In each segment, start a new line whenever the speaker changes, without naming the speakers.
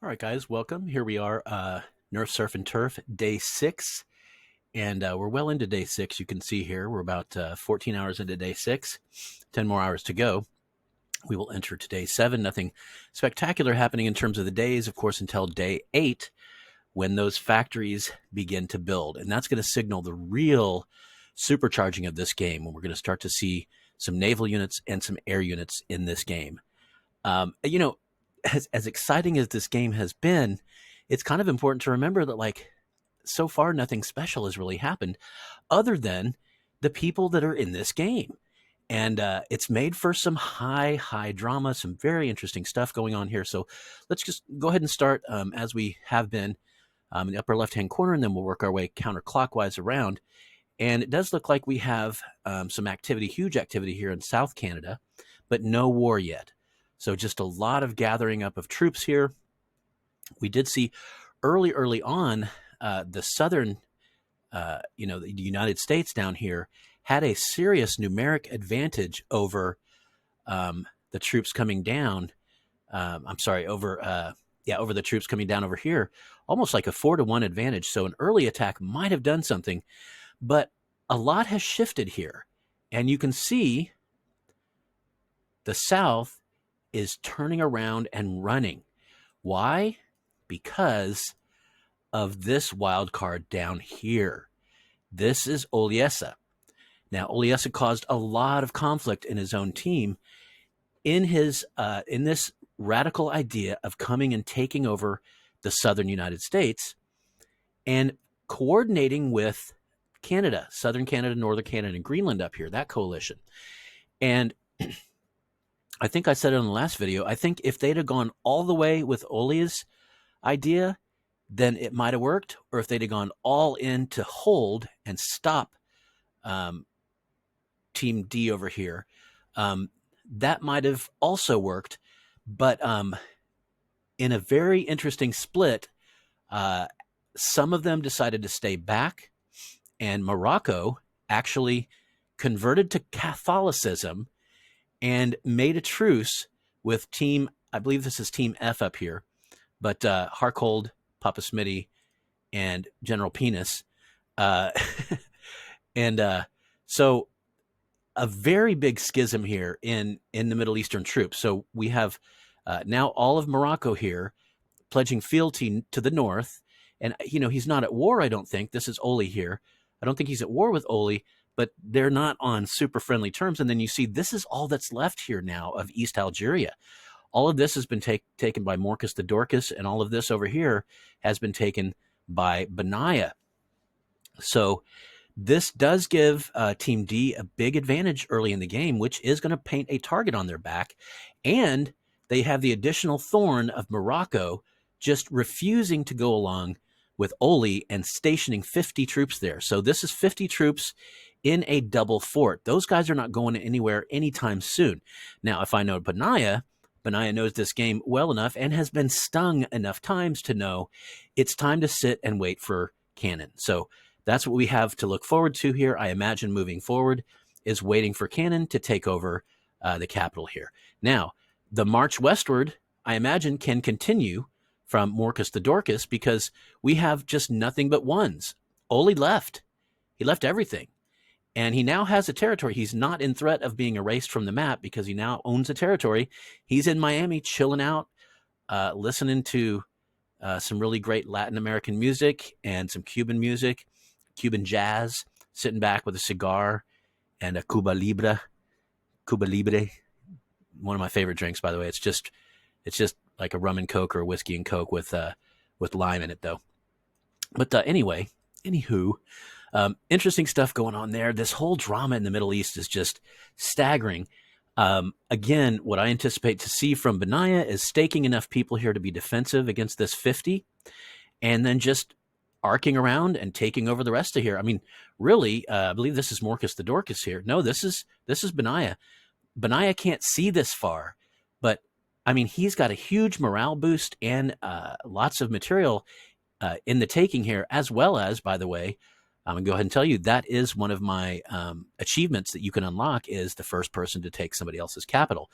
All right, guys, welcome. Here we are, Nerf Surf and Turf, day 6, and we're well into day 6. You can see here we're about 14 hours into day 6, 10 more hours to go. We will enter today 7. Nothing spectacular happening in terms of the days, of course, until day 8, when those factories begin to build. And that's going to signal the real supercharging of this game, when we're going to start to see some naval units and some air units in this game. You know, as exciting as this game has been, it's kind of important to remember that, like, so far nothing special has really happened other than the people that are in this game. And it's made for some high drama, some very interesting stuff going on here. So let's just go ahead and start as we have been in the upper left-hand corner, and then we'll work our way counterclockwise around. And it does look like we have some activity, huge activity here in South Canada, but no war yet. So just a lot of gathering up of troops here. We did see early on the southern, the United States down here had a serious numeric advantage over the troops coming down. Over the troops coming down over here, almost like a 4-to-1 advantage. So an early attack might have done something, but a lot has shifted here. And you can see the South is turning around and running. Why? Because of this wild card down here. This is Oliesa. Now, Oliesa caused a lot of conflict in his own team in this radical idea of coming and taking over the southern United States and coordinating with Canada, southern Canada, northern Canada, and Greenland up here, that coalition. And I think I said it in the last video, I think if they'd have gone all the way with Oli's idea, then it might have worked. Or if they'd have gone all in to hold and stop Team D over here, that might have also worked. But in a very interesting split, some of them decided to stay back, and Morocco actually converted to Catholicism and made a truce with team, I believe this is Team F up here, but Harkold, Papa Smitty, and General Penis. So a very big schism here in the Middle Eastern troops. So we have now all of Morocco here pledging fealty to the north. And, he's not at war, I don't think. This is Oli here. I don't think he's at war with Oli, but they're not on super friendly terms. And then you see this is all that's left here now of East Algeria. All of this has been taken by Morcus the Dorcas, and all of this over here has been taken by Benaiah. So this does give Team D a big advantage early in the game, which is going to paint a target on their back. And they have the additional thorn of Morocco just refusing to go along with Oli and stationing 50 troops there. So this is 50 troops in a double fort. Those guys are not going anywhere anytime soon. Now, if I know Benaiah knows this game well enough and has been stung enough times to know it's time to sit and wait for Cannon. So that's what we have to look forward to here. I imagine moving forward is waiting for Cannon to take over the capital here. Now, the march westward, I imagine, can continue from Morcus the Dorcas because we have just nothing but ones. Oli left. He left everything. And he now has a territory. He's not in threat of being erased from the map because he now owns a territory. He's in Miami chilling out, listening to some really great Latin American music and some Cuban music, Cuban jazz, sitting back with a cigar and a Cuba Libre, one of my favorite drinks, by the way. It's just like a rum and Coke or a whiskey and Coke with lime in it, though. But anywho, interesting stuff going on there. This whole drama in the Middle East is just staggering. Again, what I anticipate to see from Benaiah is staking enough people here to be defensive against this 50, and then just arcing around and taking over the rest of here. I mean, really, I believe this is Morcus the Dorcas here. No, this is Benaiah. Benaiah can't see this far, but I mean, he's got a huge morale boost and lots of material in the taking here, as well as, by the way, I'm going to go ahead and tell you that is one of my achievements that you can unlock is the first person to take somebody else's capital.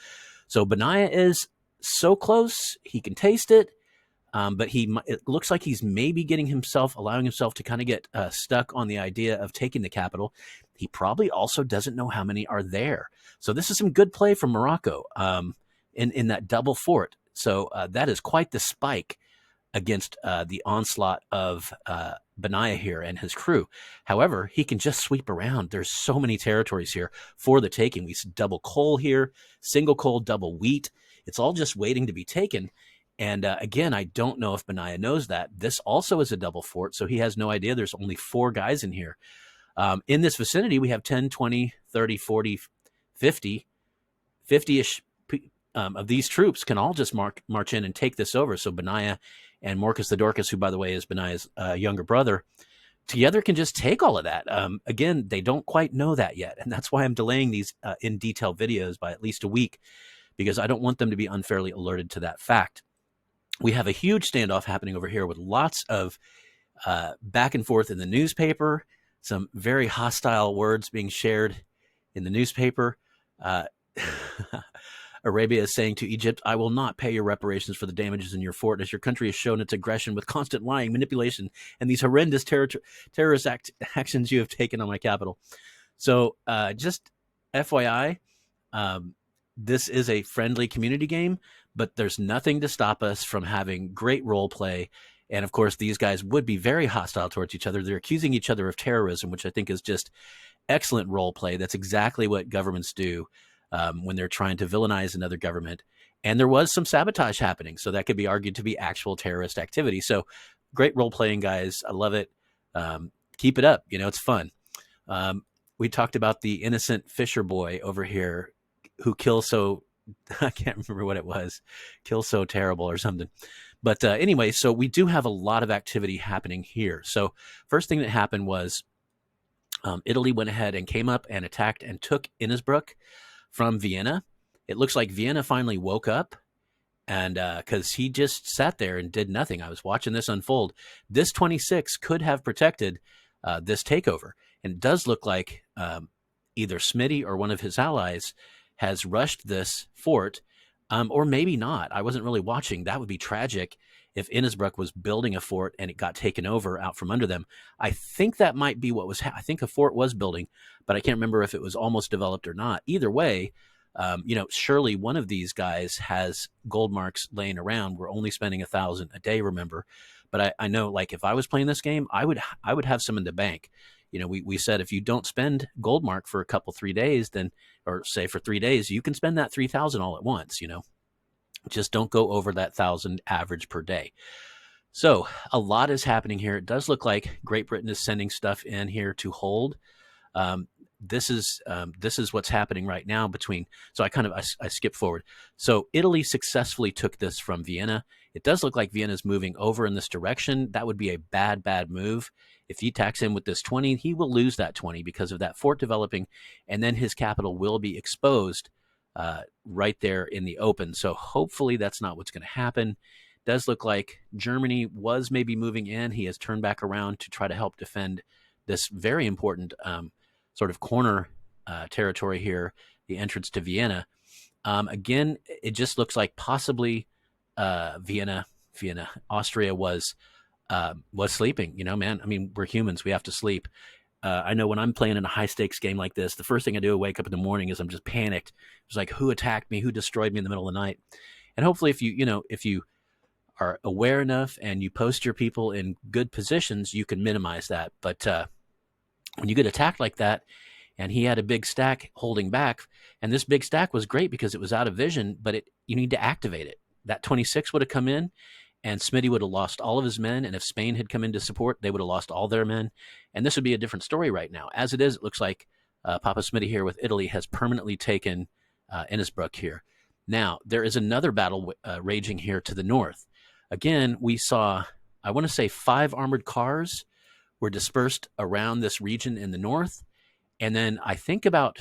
So Benaiah is so close. He can taste it. But it looks like he's maybe allowing himself to kind of get stuck on the idea of taking the capital. He probably also doesn't know how many are there. So this is some good play from Morocco in that double fort. So that is quite the spike against the onslaught of Benaiah here and his crew. However, he can just sweep around. There's so many territories here for the taking. We see double coal here, single coal, double wheat. It's all just waiting to be taken. And again, I don't know if Benaiah knows that. This also is a double fort, so he has no idea there's only 4 guys in here. In this vicinity, we have 10, 20, 30, 40, 50, 50-ish of these troops can all just march in and take this over. So Benaiah and Morcus the Dorcas, who, by the way, is Benaiah's younger brother, together can just take all of that. Again, they don't quite know that yet. And that's why I'm delaying these in detail videos by at least a week, because I don't want them to be unfairly alerted to that fact. We have a huge standoff happening over here with lots of back and forth in the newspaper, some very hostile words being shared in the newspaper. Arabia is saying to Egypt, "I will not pay your reparations for the damages in your fort, as your country has shown its aggression with constant lying, manipulation, and these horrendous terrorist actions you have taken on my capital." So just FYI, this is a friendly community game, but there's nothing to stop us from having great role play. And of course, these guys would be very hostile towards each other. They're accusing each other of terrorism, which I think is just excellent role play. That's exactly what governments do when they're trying to villainize another government. And there was some sabotage happening, so that could be argued to be actual terrorist activity. So great role playing, guys. I love it. Keep it up. It's fun. We talked about the innocent fisher boy over here who kills so, I can't remember what it was, kill so terrible or something. But anyway, so we do have a lot of activity happening here. So first thing that happened was Italy went ahead and came up and attacked and took Innsbruck from Vienna. It looks like Vienna finally woke up, and because he just sat there and did nothing. I was watching this unfold. This 26 could have protected this takeover. And it does look like either Smitty or one of his allies has rushed this fort, or maybe not. I wasn't really watching. That would be tragic if Innsbruck was building a fort and it got taken over out from under them. I think that might be what was I think a fort was building, but I can't remember if it was almost developed or not. Either way, surely one of these guys has gold marks laying around. We're only spending 1,000 a day, remember. But I know, like, if I was playing this game, I would have some in the bank. We said if you don't spend gold mark for a couple 3 days, then, or say for 3 days, you can spend that 3,000 all at once. Just don't go over that 1,000 average per day. So a lot is happening here. It does look like Great Britain is sending stuff in here to hold. This is what's happening right now between. So I skipped forward. So Italy successfully took this from Vienna. It does look like Vienna is moving over in this direction. That would be a bad move. If he attacks him with this 20, he will lose that 20 because of that fort developing, and then his capital will be exposed right there in the open. So hopefully that's not what's going to happen. It does look like Germany was maybe moving in. He has turned back around to try to help defend this very important sort of corner territory here, the entrance to Vienna. Again, it just looks like possibly Vienna, Austria was sleeping. Man, I mean, we're humans. We have to sleep. I know when I'm playing in a high stakes game like this, the first thing I do, wake up in the morning, is I'm just panicked. It's like, who attacked me? Who destroyed me in the middle of the night? And hopefully if you are aware enough and you post your people in good positions, you can minimize that. But when you get attacked like that, and he had a big stack holding back, and this big stack was great because it was out of vision, but you need to activate it. That 26 would have come in, and Smitty would have lost all of his men, and if Spain had come in to support, they would have lost all their men, and this would be a different story right now. As it is, it looks like Papa Smitty here with Italy has permanently taken Innsbruck here. Now, there is another battle raging here to the north. Again, we saw, I want to say, 5 armored cars were dispersed around this region in the north, and then I think about,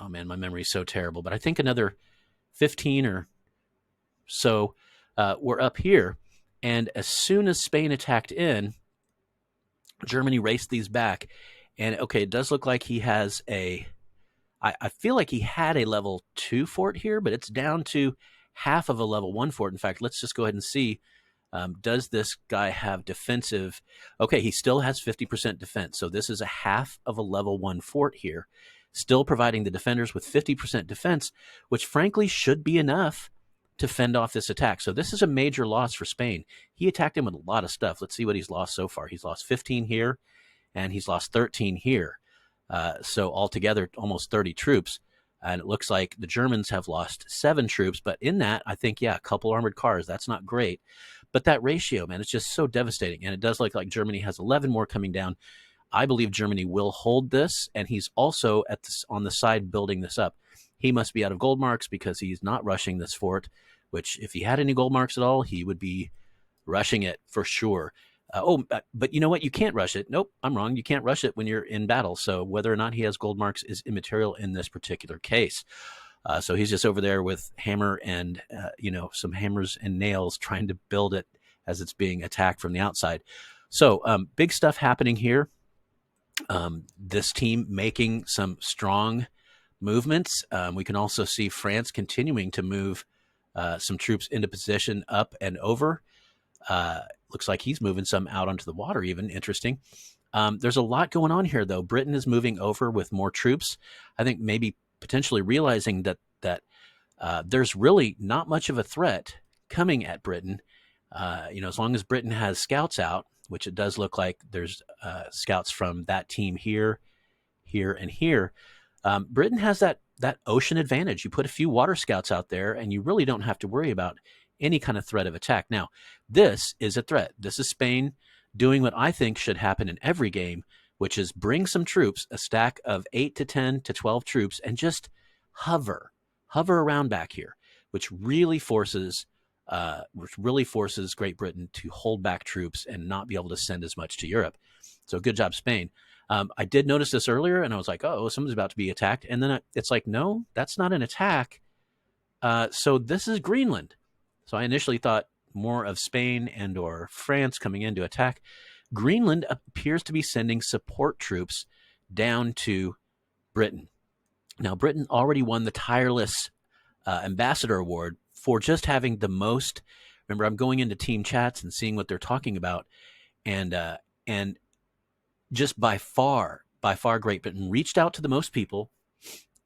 oh man, my memory is so terrible, but I think another 15 or so were up here. And as soon as Spain attacked in, Germany raced these back. And okay, it does look like he has I feel like he had a level 2 fort here, but it's down to half of a level 1 fort. In fact, let's just go ahead and see. Does this guy have defensive? Okay, he still has 50% defense. So this is a half of a level 1 fort here, still providing the defenders with 50% defense, which frankly should be enough to fend off this attack. So this is a major loss for Spain. He attacked him with a lot of stuff. Let's see what he's lost so far. He's lost 15 here, and he's lost 13 here. So altogether, almost 30 troops. And it looks like the Germans have lost 7 troops. But in that, I think, yeah, a couple armored cars. That's not great. But that ratio, man, it's just so devastating. And it does look like Germany has 11 more coming down. I believe Germany will hold this. And he's also on the side building this up. He must be out of gold marks because he's not rushing this fort, which if he had any gold marks at all, he would be rushing it for sure. But you know what? You can't rush it. Nope, I'm wrong. You can't rush it when you're in battle. So whether or not he has gold marks is immaterial in this particular case. So he's just over there with hammer and, some hammers and nails trying to build it as it's being attacked from the outside. So big stuff happening here. This team making some strong movements. We can also see France continuing to move some troops into position up and over. Looks like he's moving some out onto the water even. Interesting. There's a lot going on here, though. Britain is moving over with more troops. I think maybe potentially realizing that there's really not much of a threat coming at Britain. As long as Britain has scouts out, which it does look like there's scouts from that team here, and here. Britain has that ocean advantage. You put a few water scouts out there, and you really don't have to worry about any kind of threat of attack. Now, this is a threat. This is Spain doing what I think should happen in every game, which is bring some troops, a stack of 8 to 10 to 12 troops, and just hover around back here, which really forces Great Britain to hold back troops and not be able to send as much to Europe. So good job, Spain. I did notice this earlier, and I was like, oh, someone's about to be attacked. And then it's like, no, that's not an attack. So this is Greenland. So I initially thought more of Spain and or France coming in to attack. Greenland appears to be sending support troops down to Britain. Now, Britain already won the Tireless Ambassador Award for just having the most. Remember, I'm going into team chats and seeing what they're talking about. And just by far, Great Britain reached out to the most people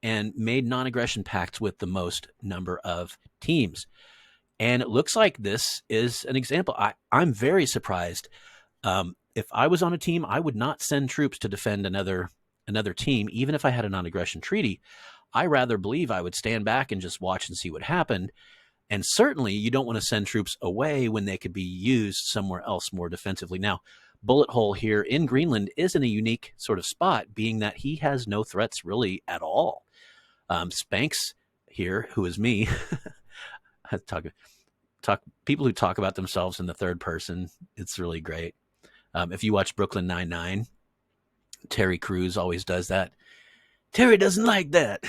and made non-aggression pacts with the most number of teams. And it looks like this is an example. I'm very surprised. If I was on a team, I would not send troops to defend another team, even if I had a non-aggression treaty. I rather believe I would stand back and just watch and see what happened. And certainly you don't want to send troops away when they could be used somewhere else more defensively. Now, Bullet Hole here in Greenland is in a unique sort of spot, being that he has no threats really at all. Spanx here, who is me, talk people who talk about themselves in the third person. It's really great. If you watch Brooklyn Nine-Nine, Terry Crews always does that. Terry doesn't like that.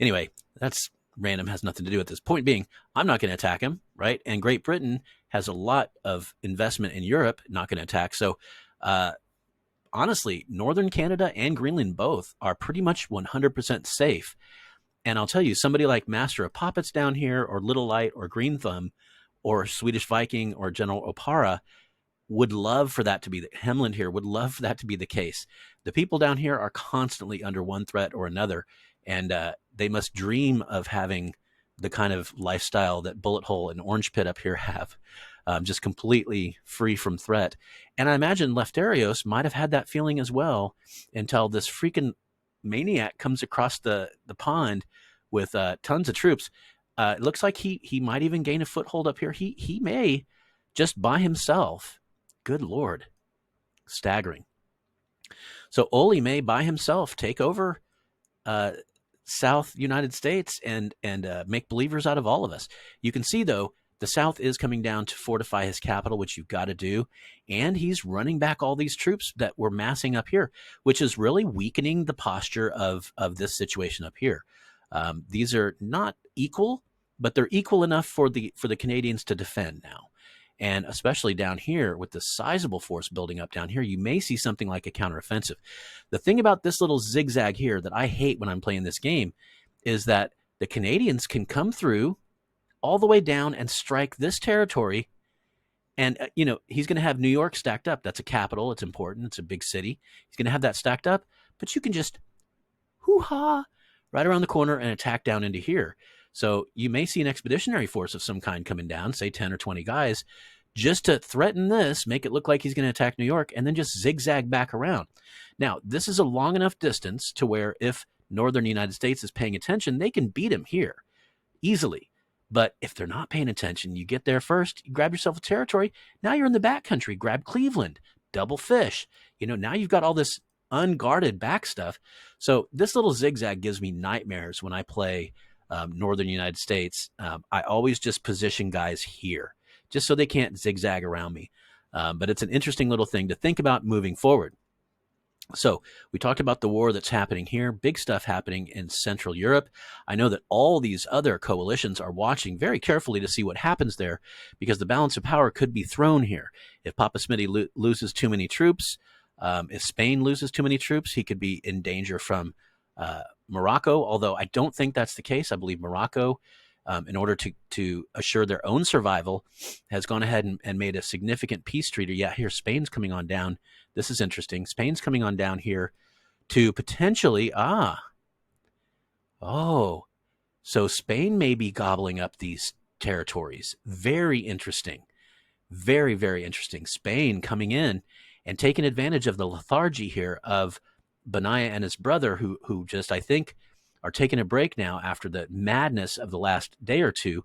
Anyway, that's random, has nothing to do with this. Point being, I'm not going to attack him, right? And Great Britain has a lot of investment in Europe, not going to attack. So honestly, Northern Canada and Greenland both are pretty much 100% safe. And I'll tell you, somebody like Master of Puppets down here, or Little Light, or Green Thumb, or Swedish Viking, or General Opara would love for that to be Hemland here would love for that to be the case. The people down here are constantly under one threat or another, and they must dream of having the kind of lifestyle that Bullet Hole and Orange Pit up here have, just completely free from threat. And I imagine Lefterios might have had that feeling as well until this freaking maniac comes across the pond with tons of troops. It looks like he might even gain a foothold up here. He may just by himself. Good Lord. Staggering. So Oli may by himself take over South United States and make believers out of all of us. You can see, though, the South is coming down to fortify his capital, which you've got to do. And he's running back all these troops that were massing up here, which is really weakening the posture of this situation up here. These are not equal, but they're equal enough for the Canadians to defend now. And especially down here with the sizable force building up down here, you may see something like a counteroffensive. The thing about this little zigzag here that I hate when I'm playing this game is that the Canadians can come through all the way down and strike this territory And, he's going to have New York stacked up. That's a capital. It's important. It's a big city. He's going to have that stacked up. But you can just hoo-ha right around the corner and attack down into here. So you may see an expeditionary force of some kind coming down, say 10 or 20 guys, just to threaten this, make it look like he's going to attack New York, and then just zigzag back around. Now, this is a long enough distance to where if northern United States is paying attention, they can beat him here easily. But if they're not paying attention, you get there first, you grab yourself a territory. Now you're in the backcountry. Grab Cleveland, double fish. Now you've got all this unguarded back stuff. So this little zigzag gives me nightmares when I play northern United States. I always just position guys here just so they can't zigzag around me. But it's an interesting little thing to think about moving forward. So we talked about the war that's happening here, big stuff happening in Central Europe. I know that all these other coalitions are watching very carefully to see what happens there, because the balance of power could be thrown here. If Papa Smitty loses too many troops, if Spain loses too many troops, he could be in danger from Morocco, although I don't think that's the case. I believe Morocco, in order to assure their own survival, has gone ahead and made a significant peace treaty. Yeah, here Spain's coming on down. This is interesting. Spain's coming on down here to potentially, so Spain may be gobbling up these territories. Very interesting. Very, very interesting. Spain coming in and taking advantage of the lethargy here of Benaiah and his brother, who just, I think, are taking a break now after the madness of the last day or two.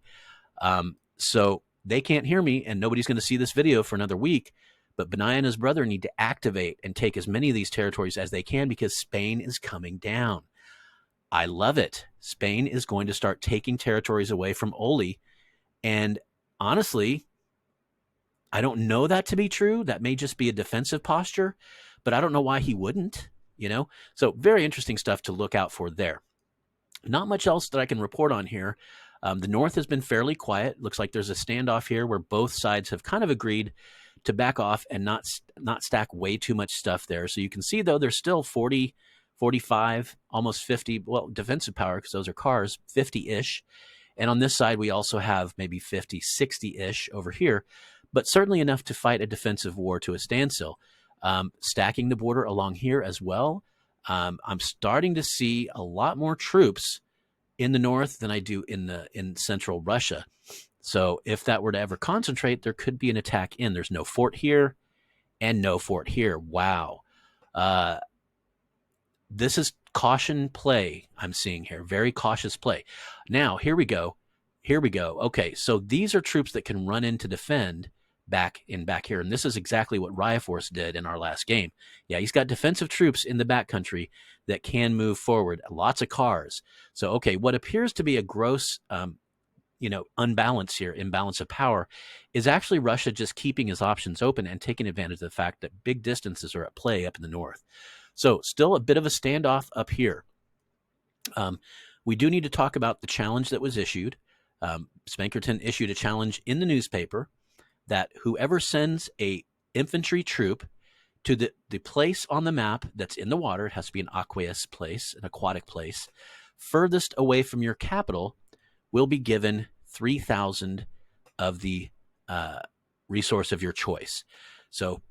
So they can't hear me, and nobody's going to see this video for another week. But Benaiah and his brother need to activate and take as many of these territories as they can, because Spain is coming down. I love it. Spain is going to start taking territories away from Oli. And honestly, I don't know that to be true. That may just be a defensive posture, but I don't know why he wouldn't, So very interesting stuff to look out for there. Not much else that I can report on here. The North has been fairly quiet. Looks like there's a standoff here where both sides have kind of agreed to back off and not stack way too much stuff there. So you can see, though, there's still 40, 45, almost 50, well, defensive power, because those are cars, 50-ish. And on this side, we also have maybe 50, 60-ish over here, but certainly enough to fight a defensive war to a standstill. Stacking the border along here as well. I'm starting to see a lot more troops in the north than I do in central Russia. So if that were to ever concentrate, there could be an attack in. There's no fort here and no fort here. Wow. This is caution play I'm seeing here. Very cautious play. Now, here we go. Okay, so these are troops that can run in to defend back here. And this is exactly what Ryaforce did in our last game. Yeah, he's got defensive troops in the backcountry that can move forward. Lots of cars. So, okay, what appears to be a gross imbalance of power, is actually Russia just keeping his options open and taking advantage of the fact that big distances are at play up in the north. So still a bit of a standoff up here. We do need to talk about the challenge that was issued. Spankerton issued a challenge in the newspaper that whoever sends a infantry troop to the place on the map that's in the water, it has to be an aqueous place, an aquatic place, furthest away from your capital, will be given 3,000 of the resource of your choice. So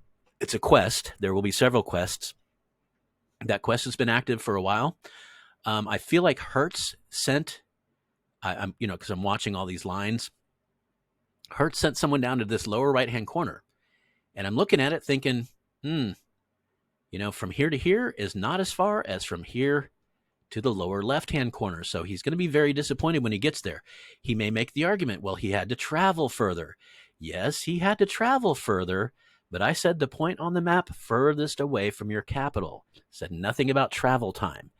it's a quest. There will be several quests. That quest has been active for a while. I feel like Hertz sent, because I'm watching all these lines, Hertz sent someone down to this lower right-hand corner. And I'm looking at it thinking, from here to here is not as far as from here to the lower left-hand corner. So he's going to be very disappointed when he gets there. He may make the argument, well, he had to travel further. Yes, he had to travel further, but I said the point on the map furthest away from your capital. Said nothing about travel time.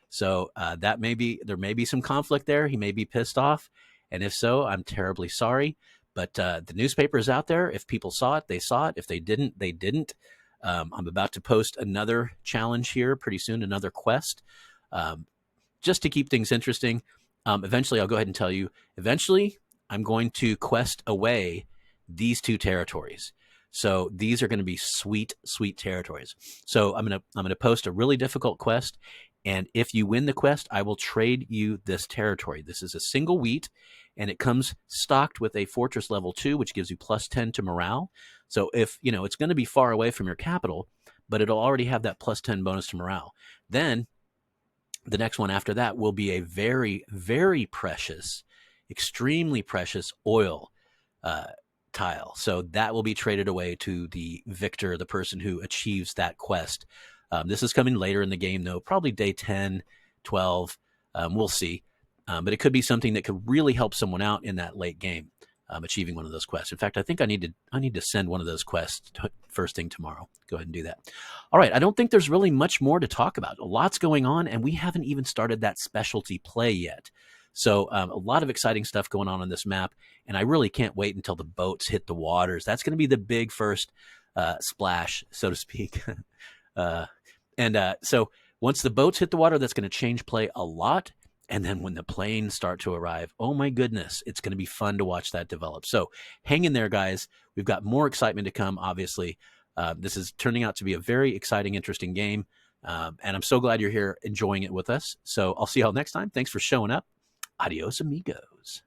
So there may be some conflict there. He may be pissed off. And if so, I'm terribly sorry. But the newspaper is out there. If people saw it, they saw it. If they didn't, they didn't. I'm about to post another challenge here pretty soon, another quest, just to keep things interesting. Eventually, I'll go ahead and tell you, eventually, I'm going to quest away these two territories. So these are going to be sweet, sweet territories. So I'm going to post a really difficult quest, And if you win the quest, I will trade you this territory. This is a single wheat, and it comes stocked with a fortress level 2, which gives you plus 10 to morale. So if, it's going to be far away from your capital, but it'll already have that plus 10 bonus to morale. Then the next one after that will be a very, very precious, extremely precious oil tile. So that will be traded away to the victor, the person who achieves that quest. This is coming later in the game, though, probably day 10, 12. We'll see. But it could be something that could really help someone out in that late game, achieving one of those quests. In fact, I think I need to send one of those quests first thing tomorrow. Go ahead and do that. All right. I don't think there's really much more to talk about. A lot's going on, and we haven't even started that specialty play yet. So a lot of exciting stuff going on this map, and I really can't wait until the boats hit the waters. That's going to be the big first splash, so to speak. So once the boats hit the water, that's going to change play a lot. And then when the planes start to arrive, oh my goodness, it's going to be fun to watch that develop. So hang in there, guys. We've got more excitement to come, obviously. This is turning out to be a very exciting, interesting game. And I'm so glad you're here enjoying it with us. So I'll see y'all next time. Thanks for showing up. Adios, amigos.